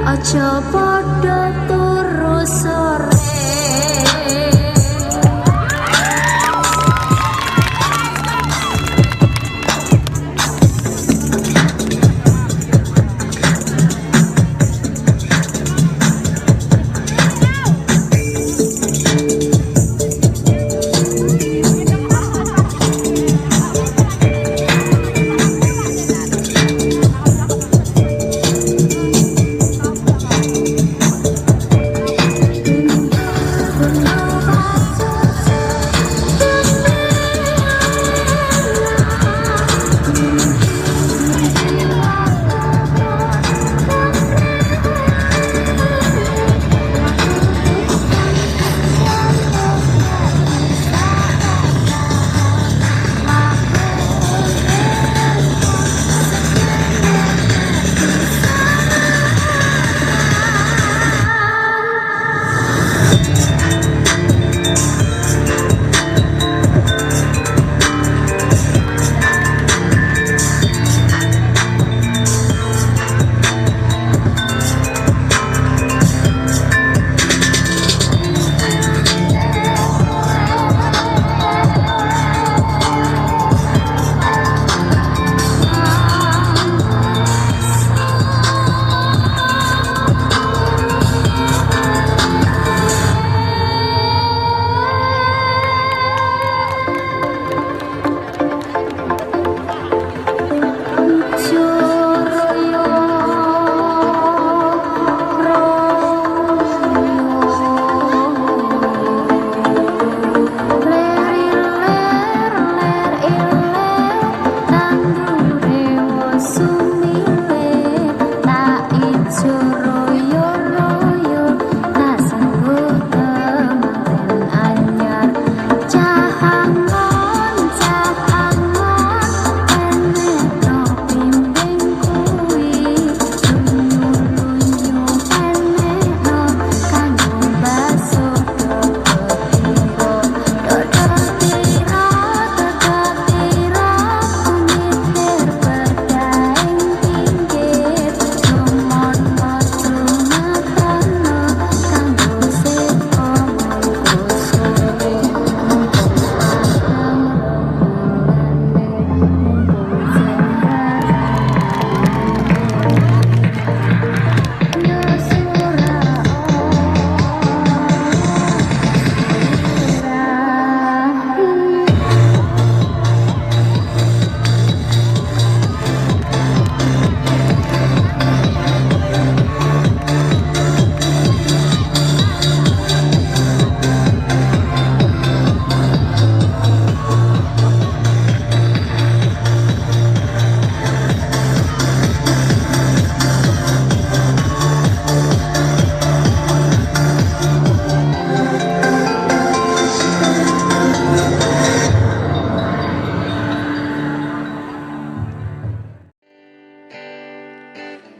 Aja padha turu sore.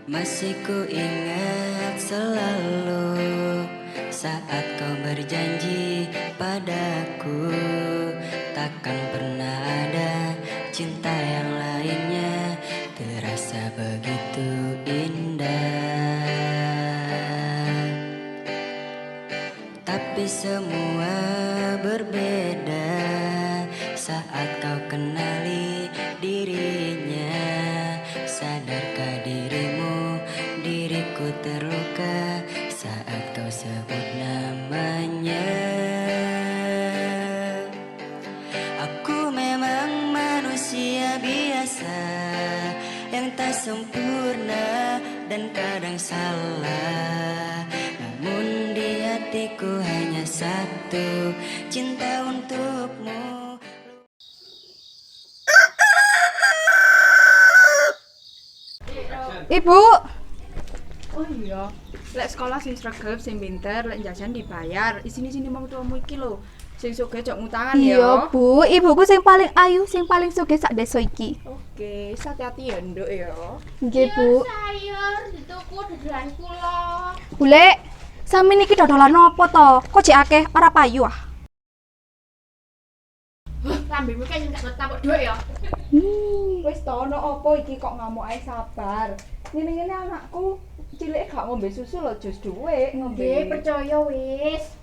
Masih ku ingat selalu saat kau berjanji padaku, takkan pernah ada cinta yang lainnya terasa begitu indah. Tapi semua berbeda saat kau kenali dirinya. Sadarkah dirimu, diriku terluka saat kau sebut namanya. Aku memang tak sempurna dan kadang salah, namun di hatiku hanya satu, cinta untukmu. Ibu, Oh iya, lek sekolah sing sregep, sing pinter, lek jajan dibayar. Isini-sini mau tuamu iki lho. Sing sugih jok ngutangan ya. iya Bu, ibuku sing paling ayu, sing paling sugih sak desa iki. Oke, hati-hati ya, Nduk ya. Nggih Bu. Sayur dituku dodolan kula. Bule, sami niki dodolan apa to? Kok jek akeh ora payu ah? Lambemu kan enggak takut dhuwit ya. Wis to, ono apa iki kok ngamuk ae sabar. Ngene-ngene anakku cilik gak ngombe susu lho, jus dhuwit ngombe. Nggih, percaya wis.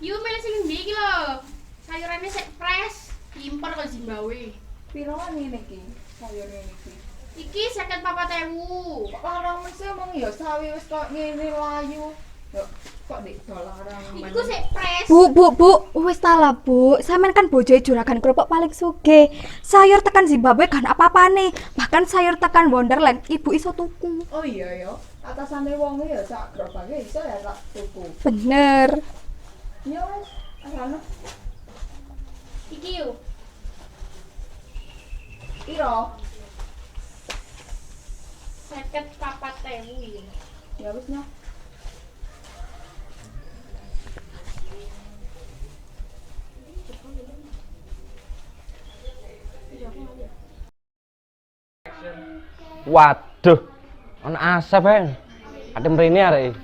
Yu milih sing ndi iki lho. Sayurane sik fresh, impor kok Zimbabwe. Piroan ngene iki? Sayur ngene iki. Iki 54.000. Kok larang mesti omong ya sawi wis kok ngene layu. Yo, kok nek dolarang Iku sik fresh. Bu, wis salah Bu. Sampean kan bojoe juragan kerupuk paling sugih. Sayur tekan Zimbabwe kan apa-apane. Bahkan sayur tekan Wonderland ibu iso tuku. Oh iya ya, atasane wong ya sak gerobake iso ya tak tuku. Bener. Ya wis, asana. Iki yuk. Piro? 54.000. Ya wis no. Waduh, ana asap ae. Ade mrene arek.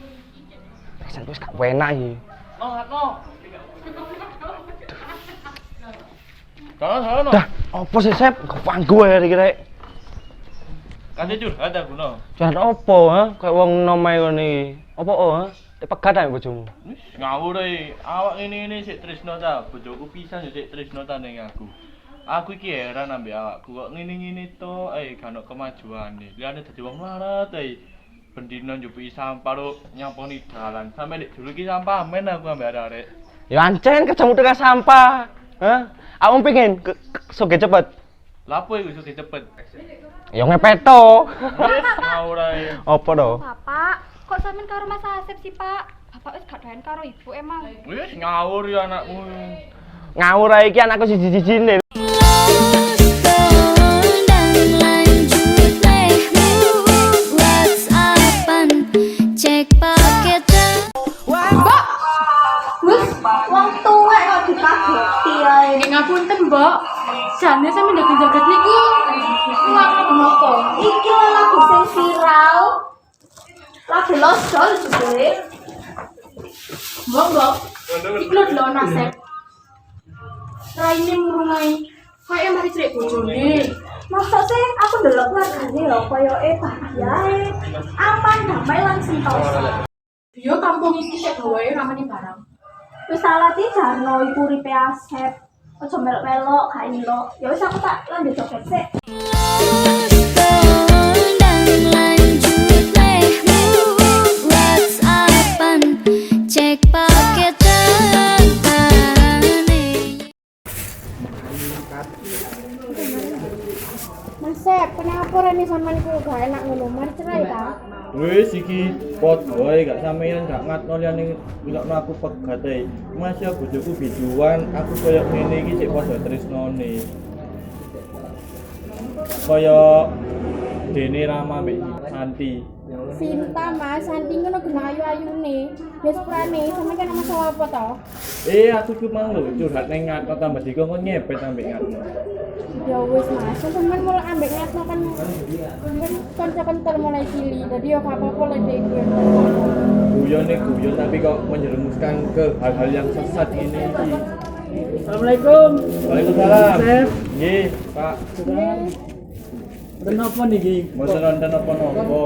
Kesan wis gak enak iki. Sono. Dah, opo sih Sep? Kok panggu ae iki rek. Kate curhat aku no. Jalan opo ha? Kayak wong nomae ngene iki. Opo ha? Dipegat ae bojomu. Wis ngawur ae. Awak ngene-ngene sik tresno ta. Bojoku pisan yo sik tresno ta ning aku. Aku iki heran ambek awakku kok ngene-ngene to, gak ono kemajuane. Liyane dadi wong mlarat ae. Bendino njupuki sampah lo nyamponi dalan. Sampe nek dulu iki sampah men aku ambek arek-arek. Ya ancen kerjamu dengan sampah. Hah? Aku pengen sugih cepet. Lapo iku iso cepet. Ya ngepeto. Wis ngawur ae. Opo to? Bapak, kok sampean karo Mas Asep sih, Pak? Bapak wis gak doyan karo ibu emang. Wis ngawur ya anakmu. Ngawur ae iki anakku siji-sijine. Wong tuwek kok dikageti ae. Nggih ngapunten, Mbok. Jane sampe ndek jagat niku. Lagu napa? Iki lho lagu sing viral. Lagu losol jebule. Mbok. Iki lho delok nasib. Raine murungai. Kayak mari cek bojone. Masa sih aku ndelok lagane lho koyoke bahagiae. Aman damai lan sentosa. Yo kampung iki sik gawe ramane barang. Wis salah ti jarno iku uripe Asep. Aja melok-melok gak ilok. Ya wis aku tak lanjut joget sik. Asep, kenapa rene sampean iku gak enak ngono? Mari cerai ta? Wis iki padha ae gak sampeyan gak ngatno liyane ngelokno aku pegat ae. Mas ya bojoku biduan, aku koyo ngene iki sik padha tresnone. Koyo dene Rama mbek Santi. Sinta Mas, Santi ngono genah ayu-ayune. Ya sepurane, sampean kan masalah apa to? Aku cuma lho curhat ning ngatno tambah dikon nyepet ambek ngatno. Ya wis Mas, sampean mulai ambek ngatno kan kanca kental mulai cilik. Dadi ya gak apa-apa lek dhek iku. Guyon tapi kok menjerumuskan ke hal-hal yang sesat ini iki. Assalamualaikum. Waalaikumsalam. Chef. Nggih, Pak. Kenapa niki? Mboten wonten apa-apa.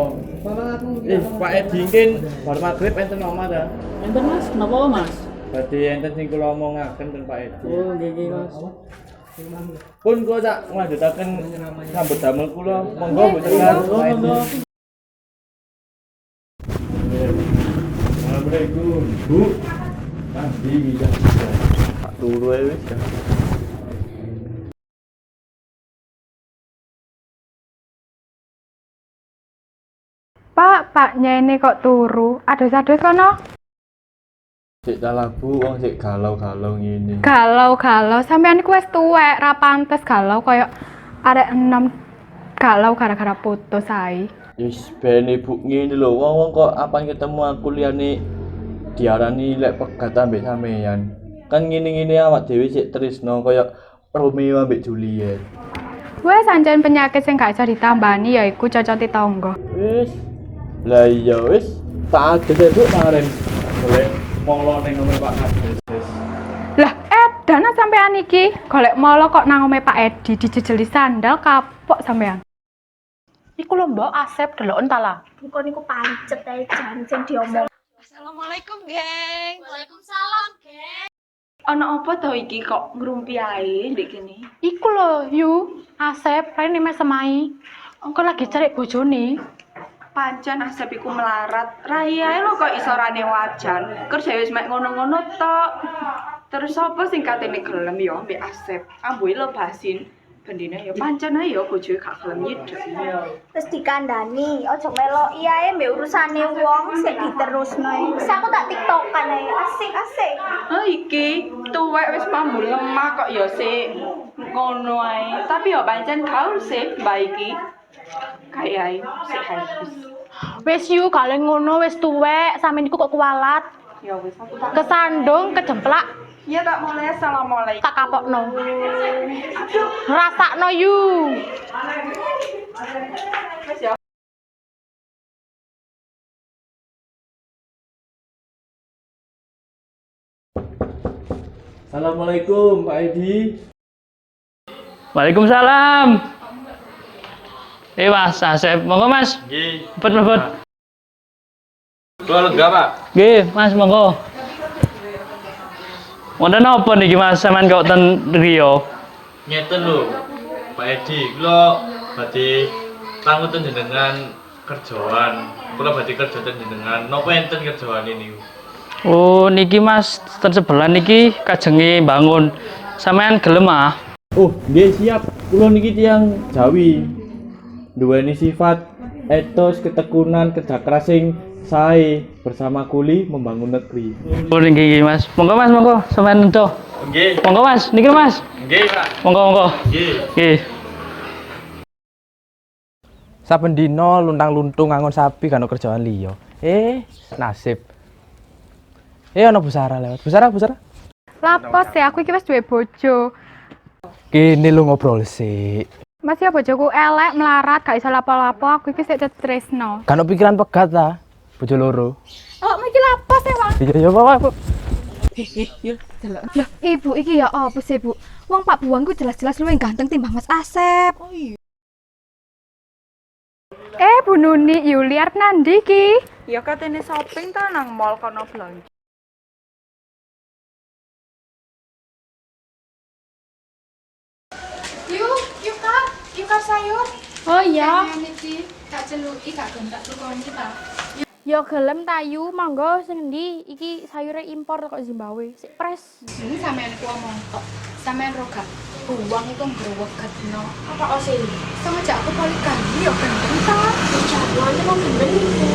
Pak Edi mungkin bar magrib enten omah ta? Enten Mas, kenapa Mas? Badhe enten sing kula omongaken ten Pak Edi. Oh, nggih Mas. Pun kula tak nglanjutaken sambut damel kula. Monggo Bu Tegar, Pak Edi. Assalamualaikum, Bu. Nanti bisa. Pak turu ae wis. Paknya ini kok turu. Adus-adus kono. Sik dalah Bu, wong sik galau-galau ngene. Galau-galau sampean iku wis tuwek, ra pantes galau koyo arek enom galau gara-gara putus ae. Wis ben Bu ngene lho, wong kok apan ketemu aku liyane diarani lek pegat ambek sampean. Kan ngene-ngene awak dhewe sik tresno koyo Romeo ambek Juliet. Wes ancen penyakit sing gak iso ditambani yaiku cocoti tangga. Wis. Lah iya wis, tak ades Bu kemarin. Boleh molo ning omah Pak Kades. Lah, dana sampean iki golek molo kok nang omahe Pak Edi dijejeli sandal kapok sampean. Iku lho Mbok Asep deloken ta lah. Bukan iku pancet ae jan sing diomong. Assalamualaikum, geng. Waalaikumsalam, geng. Ana apa to iki kok ngrumpi ae ndek kene? Iku lho, Yu, Asep, rene mes semai. Engko lagi cari bojone. Pancen Asep iku melarat. Rai ae lho kok iso rane wajan. Kerja wis mek ngono-ngono tok. Terus sapa sing katene gelem ya ambek Asep? Amboe lo basin. Bendine ya pancen ae ya bojoe gak gelem nyidek. Terus dikandani, ojo meloki ae mbek urusane wong sik diterusno. Wis aku tak tiktokan ae, asik-asik. Ah iki tuwek wis pambul lemah kok ya sik ngono ae. Tapi ya pancen gaul sih mbak iki. Kayak ae sik habis. Wes Yu, kale ngono wis tuwek, sampean iku kok kualat. Ya wis aku tak Kesandung, kejemplak, ya tak mulai assalamualaikum. tak kapokno. Rasakno Yu. Wis ya. Assalamualaikum Pak Edi. Waalaikumsalam. Mas Asep, monggo Mas. Nggih. Mepet. Kula lega, Pak. Nggih, Mas monggo. Wonten apa niki Mas sampean kok ten Rio? Ngeten lho. Pak Edi, kula badhe tangguten jenengan kerjaan. Kula badhe kerja ten jenengan. Napa enten kerjaan niku? Oh, niki Mas ten sebelah niki kajenge bangun. Sampean gelem ah? Oh, nggih siap. Kula niki tiyang Jawi. Duweni sifat etos ketekunan kerja keras sing sae bersama kuli membangun negeri. Oh niki Mas. Monggo Mas, monggo sampean ento. Nggih. Monggo Mas, niki Mas. Nggih, Pak. Monggo. Nggih. Nggih. Saben dina luntang-luntung ngangon sapi kan kerjaan liya. Nasib. Ana Bu Sarah lewat. Bu Sarah. Lapos ya, aku iki wis duwe bojo. Kene lu ngobrol sik. Mas ya bojoku elek, melarat, gak iso lapo-lapo, aku iki sik tresno. Kan pikiran pegat ta, bojo loro. Oh, iki lapos ya, Mas. Iya, Pak. Lah, Ibu iki ya apa sih, Bu? Wong Pak Buangku jelas-jelas luwih ganteng timbang Mas Asep. Bu Nuni, Yuliar nandi ki? Ya katene shopping ta nang mall kono belanja. Yuk sayur. Oh iya. Niki tak celuki gak gontak tukang kita. Yo gelem tayu, monggo sing ndi? Iki sayure impor kok Zimbabwe. Sik pres. Ini sampean ku omong kok. Sampean ro gak uang iku nggrewegno. Apa sih? Sama jak aku poligami yo gendeng ta. Jadwalnya mau gendeng iku.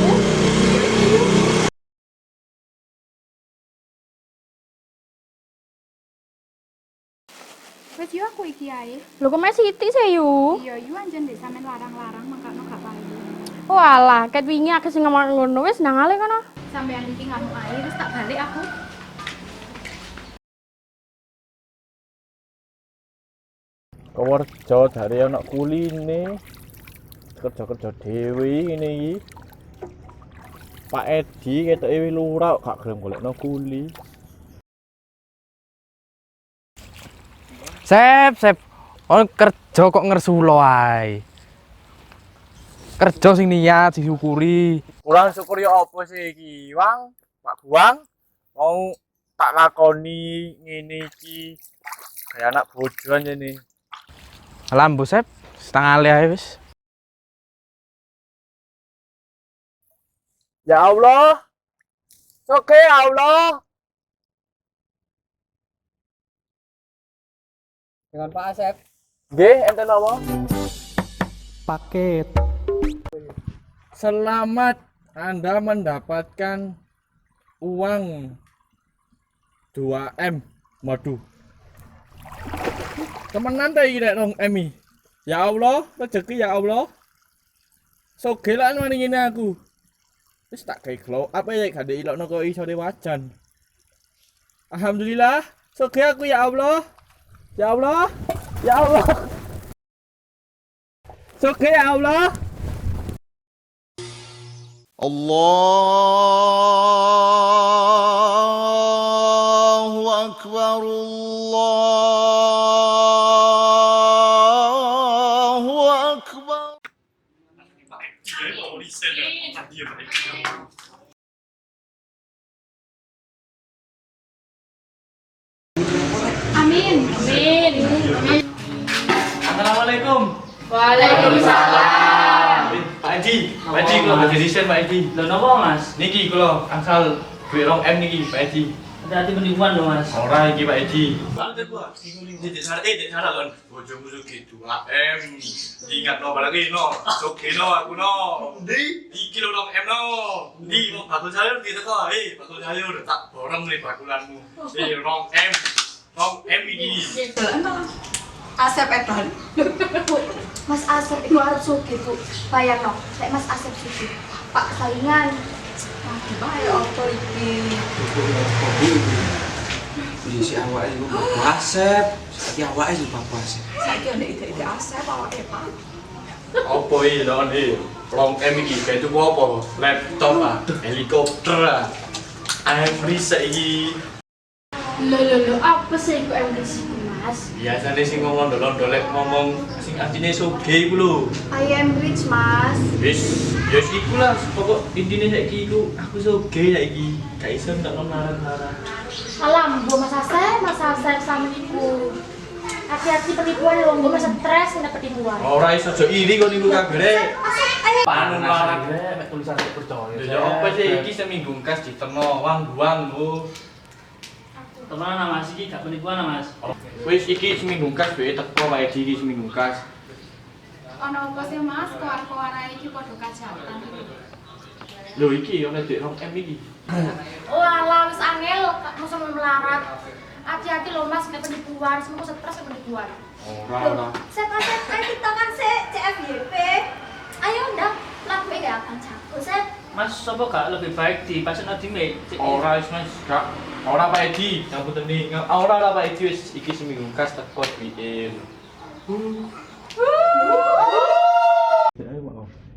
Wes yo aku iki ae. Lho kok mes Siti sih yu? Iya, yu anjen deh sampean larang-larang mangkano gak payu. Walah, ket wingi akeh sing ngomong ngono wis nang ale kono. Sampean iki ngamuk ae terus tak balik aku. Kerja dari anak kuline. Kerja dhewe ngene iki. Pak Edi ketoke lurah gak gelem golekno kuli. Sep. Kerja kok ngersula ae. Kerja sing niat disyukuri. Kurang syukur ya apa sih iki, Wang? Pak Buang mau tak lakoni ngene iki. Kayak anak bojoan jene. Alah Bu Sep, setengah alih ae wis. Ya Allah. Oke, ya Allah. Dengan Pak Asep. Nggih, enten apa? Paket. Selamat Anda mendapatkan uang 2M. Waduh. Temenan ta iki nek rong M iki. Ya Allah, rezeki ya Allah. Sogelan wani ngene aku. Wis tak gawe glow up ae gak ilokno kok iso wajan. Alhamdulillah, soge aku ya Allah. Ya Allah. Ya Allah. Soge ya Allah. Allahu Akbar, Allahu Akbar. Amin. Amin. Assalamualaikum. Waalaikumsalam. Pak Edi kula badhe desain Pak Edi. Lho napa Mas? Niki kula angsal duit 2M niki Pak Edi. Hati-hati penipuan lho Mas. Ora iki Pak Edi. Dek salah kon. Bojomu sugih 2M. Ingat no balik no. Sugih no aku no. Ndi? Iki lho 2M no. Ndi mau bakul sayur gitu kok. Bakul sayur tak borong nih bakulanmu. 2M. 2M iki. Asep edan. Mas Asep itu harus sugih, Bu. Bayangno, nek Mas Asep sugih. Pak saingan. Wah, gimana ya apa iki? Si awake iku Bapak Asep, saiki awake iki Bapak Asep. Saiki ana ide-ide Asep awake, Pak. Apa iki lho Ndi? 2M iki kayak tuku apa? Laptop ah, helikopter ah. I'm riset iki. Lho, apa sih iku MDC Mas? Biasane sing ngomong dolek ngomong sing artine sugih iku lho. I am rich, Mas. Wis, ya iku lah pokok intine saiki iku aku sugih saiki. Gak iso ndak larang-larang. Alam, Bu Mas Asep sama ibu. Hati-hati penipuan lho, gue masa stres kena penipuan. Ora iso aja iri kok niku kabeh. Panu larang mek tulisan sik percaya. Ya apa sih iki seminggu kas diterno wang-wang Bu. Temenan Mas iki gak penipuan Mas. Wis iki seminggu kas duwe teko wae iki seminggu kas. Ono apa sih Mas, koar-koar iki padha kajatan iki. Lho iki ana dek 2M iki. Oh alah, wis angel musuh melarat. Hati-hati loh Mas, kena penipuan, semua stres kena penipuan. Ora. Sep, ayo kita kan CFYP. Ayo ndak, lagu ini akan jago, Sep. Mas sapa gak lebih baik di pasien adime? Ora wis Mas, gak. Ora Pak Edi, nyambut teni. Ora lah Pak Edi wis iki seminggu kas teko duwe.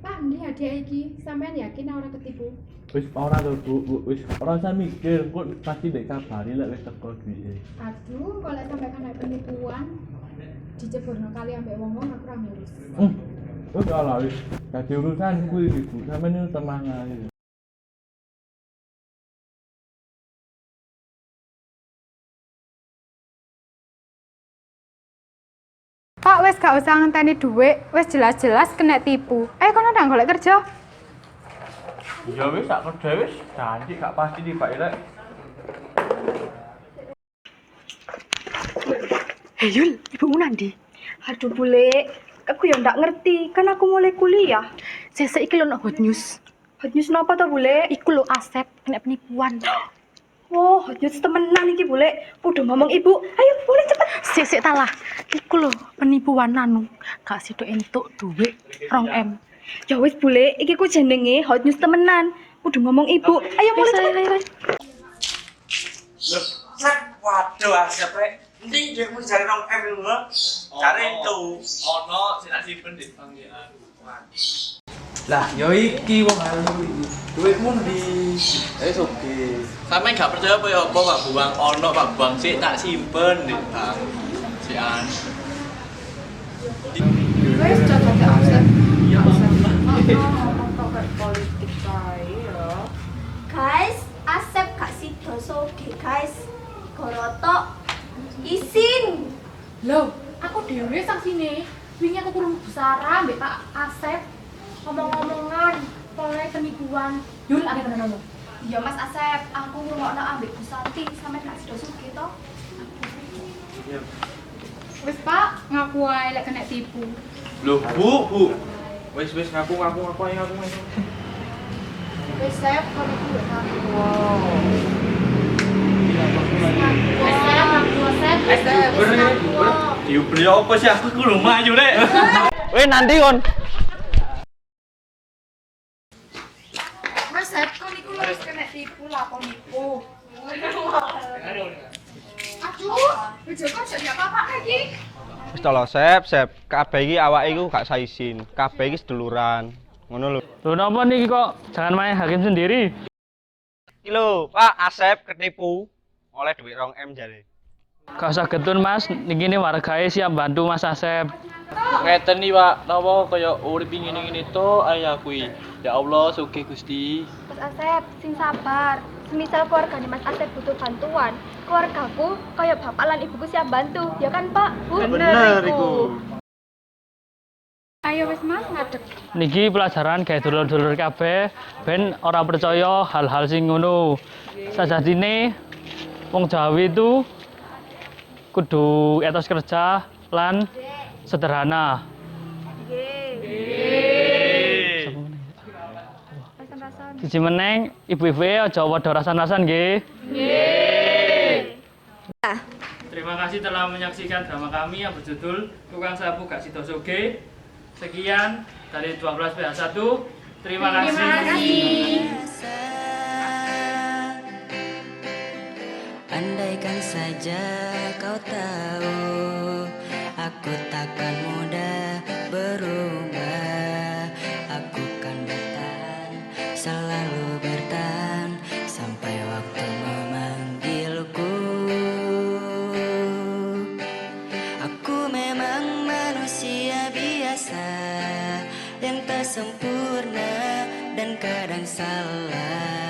Pak, ndi hadiah iki? Sampeyan yakin ora ketipu? Wis ora lho Bu, wis ora usah mikir, kok pasti ndek kabari lek wis teko duwe. Aduh, kok lek sampe kena penipuan diceburno kali ambek wong-wong aku ora ngurus. Wis ora wis. Dadi urusan kuwi Bu, sampeyan tenang ae. Pak, wis gak usah ngenteni dhuwit, wis jelas-jelas kena tipu. Ayo kono ndang golek kerja. Ya wis tak kerja wis, janji gak pasti di Pak Irek. Hey Yul, ibumu nandi? Aduh bule, aku ya ndak ngerti, kan aku mulai kuliah. Sesek iki lho no hot news. Hot news napa to bule? Iku lho Asep kena penipuan. Oh, hot news temenan iki bule. Udah ngomong ibu, ayo bule cepet. Sesek talah. Iku lho penipuan anu. Gak sido entuk dhuwit 2M. Ya wis bule, iki ku jenenge hot news temenan. Udah ngomong ibu, ayo mulai cepet. Waduh Asep rek. Ndi dhekmu jare 2M lho. Jare itu. Ono sing tak simpen di panggilan. Lah, yo iki wong alu iki. Duitmu ndi? Oke. Sampe gak percaya apa ya apa Pak Buang? Ono Pak Buang sik tak simpen di bank. Sian. Wis cocok ya Asep. Politik ya. Guys, Asep gak sido soge guys. Gorotok isin. Loh, aku dhewe saksine. Wingi aku kurung busara mbek Pak Asep. Ngomong-ngomongan oleh penipuan. Yul ada kena ngono. Iya Mas Asep, aku ngomongno ambek Bu Santi sampe gak sido soge to. Wis Pak, ngaku ae lek kena tipu. Loh, Bu. Wis ngaku ayo ngaku. Wes Sep, kalau itu gak ngaku. Diubeli apa sih aku ku lumah aja rek. Weh nanti kon. Mas Sep, kau niku harus kena tipu lah, kau nipu. Aduh, bejokan jadi apa-apa lagi. Wis to lho, Sep. Kabeh iki awake iku gak saisin. Kabeh iki seduluran. Ngono lho. Lho napa niki kok jangan main hakim sendiri? Iki lho, Pak Asep ketipu. Oleh duit 2M jare. Gak usah getun Mas, niki ini wargae siap bantu Mas Asep. Ngeten nih Pak, napa kaya urip ngene-ngene to ayah kuwi. Ya Allah, sugih Gusti. Mas Asep, sing sabar. Semisal keluarganya Mas Asep butuh bantuan, keluargaku kayak bapak lan ibuku siap bantu, ya kan Pak? Bu? Bener iku. Ayo wis Mas ngadeg. Niki pelajaran gawe dulur-dulur kabeh ben ora percaya hal-hal sing ngono. Sajadine wong Jawa itu kudu etos kerja lan sederhana. Siji meneng, ibu-ibu aja padha rasan-rasan nggih. Terima kasih telah menyaksikan drama kami yang berjudul Tukang Sapu Gak Sido Soge. Sekian dari 12 PH1. Terima kasih. Andaikan saja kau tahu, aku takkan mudah berubah. Aku kan bertahan, selalu bertahan sampai waktu memanggilku. Aku memang manusia biasa yang tak sempurna dan kadang salah.